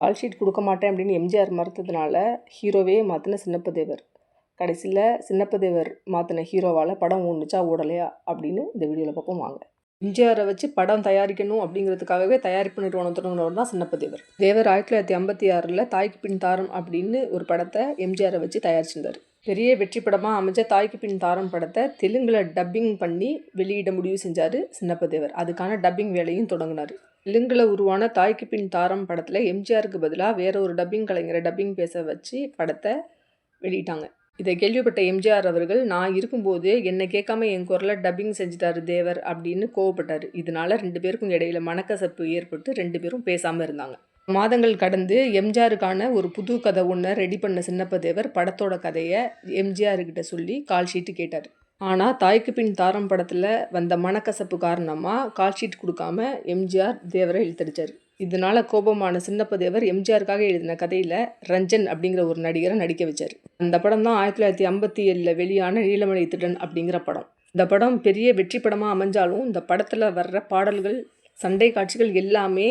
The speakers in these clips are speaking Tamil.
கால் ஷீட் கொடுக்க மாட்டேன் அப்படின்னு எம்ஜிஆர் மறுத்ததுனால ஹீரோவே மாற்றின சின்னப்ப தேவர். கடைசியில் சின்னப்ப தேவர் மாற்றின ஹீரோவால் படம் ஓடுனுச்சா ஓடலையா அப்படின்னு இந்த வீடியோவில் பார்ப்போம் வாங்க. எம்ஜிஆரை வச்சு படம் தயாரிக்கணும் அப்படிங்கிறதுக்காகவே தயாரிப்பு நிறுவனம் தொடங்கினவர் தான் சின்னப்ப தேவர். 1956 தாய்க்கு பின் தாரம் அப்படின்னு ஒரு படத்தை எம்ஜிஆரை வச்சு தயாரிச்சிருந்தார். பெரிய வெற்றி படமாக அமைஞ்ச தாய்க்கு பின் தாரம் படத்தை தெலுங்கில் டப்பிங் பண்ணி வெளியிட முடிவு செஞ்சார் சின்னப்ப தேவர். அதுக்கான டப்பிங் வேலையும் தொடங்கினார். தெலுங்கில் உருவான தாய்க்கு பின் தாரம் படத்தில் எம்ஜிஆருக்கு பதிலாக வேற ஒரு டப்பிங் கலைஞரை டப்பிங் பேச வச்சு படத்தை வெளியிட்டாங்க. இதை கேள்விப்பட்ட எம்ஜிஆர் அவர்கள், நான் இருக்கும்போது என்னை கேட்காம என் குரலை டப்பிங் செஞ்சுட்டாரு தேவர் அப்படின்னு கோவப்பட்டார். இதனால 2 பேருக்கும் இடையில மனக்கசப்பு ஏற்பட்டு 2 பேரும் பேசாமல் இருந்தாங்க. மாதங்கள் கடந்து எம்ஜிஆருக்கான ஒரு புது கதை ஒன்றை ரெடி பண்ண சின்னப்ப தேவர் படத்தோட கதையை எம்ஜிஆர்கிட்ட சொல்லி கால் ஷீட்டு கேட்டார். ஆனால் தாய்க்கு பின் தாரம் படத்தில் வந்த மனக்கசப்பு காரணமாக கால் ஷீட் கொடுக்காம எம்ஜிஆர் தேவரை இழுத்தடிச்சார். இதனால கோபமான சின்னப்ப தேவர் எம்ஜிஆருக்காக எழுதின கதையில் ரஞ்சன் அப்படிங்கிற ஒரு நடிகரை நடிக்க வச்சார். அந்த படம் தான் 1957 வெளியான நீலமலை திருடன் அப்படிங்கிற படம். இந்த படம் பெரிய வெற்றி படமாக அமைஞ்சாலும் இந்த படத்தில் வர்ற பாடல்கள், சண்டை காட்சிகள் எல்லாமே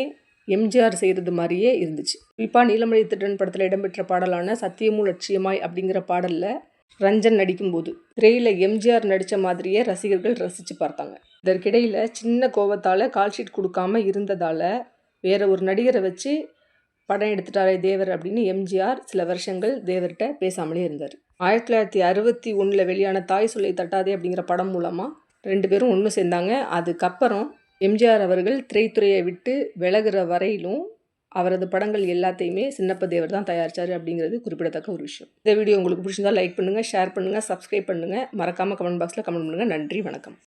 எம்ஜிஆர் செய்கிறது மாதிரியே இருந்துச்சு. குறிப்பாக நீலமலை திருடன் படத்தில் இடம்பெற்ற பாடலான சத்தியமும் லட்சியமாய் அப்படிங்கிற பாடலில் ரஞ்சன் நடிக்கும்போது திரையில் எம்ஜிஆர் நடித்த மாதிரியே ரசிகர்கள் ரசித்து பார்த்தாங்க. இதற்கிடையில் சின்ன கோபத்தால் கால்ஷீட் கொடுக்காம இருந்ததால் வேற ஒரு நடிகரை வச்சு படம் எடுத்துட்டாரே தேவர் அப்படின்னு எம்ஜிஆர் சில வருஷங்கள் தேவர்கிட்ட பேசாமலே இருந்தார். 1961 வெளியான தாய் சொல்லை தட்டாதே அப்படிங்கிற படம் மூலமாக 2 பேரும் ஒன்று சேர்ந்தாங்க. அதுக்கப்புறம் எம்ஜிஆர் அவர்கள் திரைத்துறையை விட்டு விலகிற வரையிலும் அவரது படங்கள் எல்லாத்தையுமே சின்னப்ப தேவர் தான் தயாரித்தார் அப்படிங்கிறது குறிப்பிடத்தக்க ஒரு விஷயம். இந்த வீடியோ உங்களுக்கு பிடிச்சிருந்தா லைக் பண்ணுங்கள், ஷேர் பண்ணுங்கள், சப்ஸ்கிரைப் பண்ணுங்கள், மறக்காமல் கமெண்ட் பாக்ஸில் கமெண்ட் பண்ணுங்கள். நன்றி, வணக்கம்.